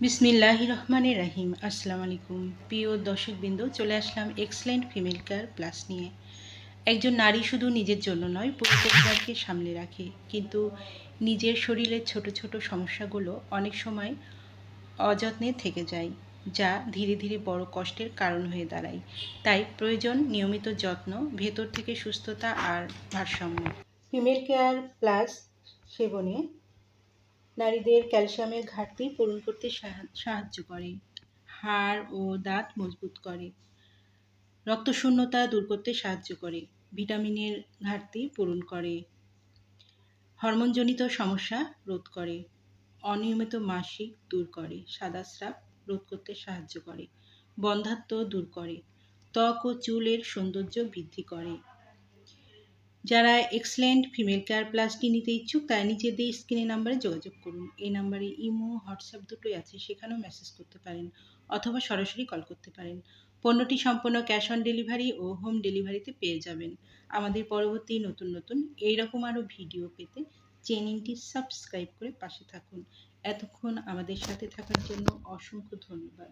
বিসমিল্লাহির রহমানির রহিম। আসসালামু আলাইকুম প্রিয় দর্শকবৃন্দ, চলে আসলাম এক্সেলেন্ট ফিমেল কেয়ার প্লাস নিয়ে। একজন নারী শুধু নিজের জন্য নয়, পুরো পরিবারকে সামলে রাখে, কিন্তু নিজের শরীরের ছোট ছোট সমস্যাগুলো অনেক সময় অযত্নে থেকে যায়, যা ধীরে ধীরে বড় কষ্টের কারণ হয়ে দাঁড়ায়। তাই প্রয়োজন নিয়মিত যত্ন, ভেতর থেকে সুস্থতা আর ভারসাম্য। ফিমেল কেয়ার প্লাস সেবনে নারীদের ক্যালসিয়ামের ঘাটতি পূরণ করতে সাহায্য করে, হাড় ও দাঁত মজবুত করে, রক্তশূন্যতা দূর করতে সাহায্য করে, ভিটামিনের ঘাটতি পূরণ করে, হরমোনজনিত সমস্যা রোধ করে, অনিয়মিত মাসিক দূর করে, সাদা স্রাব রোধ করতে সাহায্য করে, বন্ধ্যাত্ব দূর করে, ত্বক ও চুলের সৌন্দর্য বৃদ্ধি করে। যারা এক্সেলেন্ট ফিমেল কেয়ার প্লাসটি নিতে ইচ্ছুক তারা নিজেদের স্ক্রিনে নাম্বারে যোগাযোগ করুন। এই নাম্বারে ইমো, হোয়াটসঅ্যাপ দুটোই আছে, সেখানেও মেসেজ করতে পারেন অথবা সরাসরি কল করতে পারেন। পণ্যটি সম্পূর্ণ ক্যাশ অন ডেলিভারি ও হোম ডেলিভারিতে পেয়ে যাবেন। আমাদের পরবর্তী নতুন নতুন এইরকম আরও ভিডিও পেতে চ্যানেলটি সাবস্ক্রাইব করে পাশে থাকুন। এতক্ষণ আমাদের সাথে থাকার জন্য অসংখ্য ধন্যবাদ।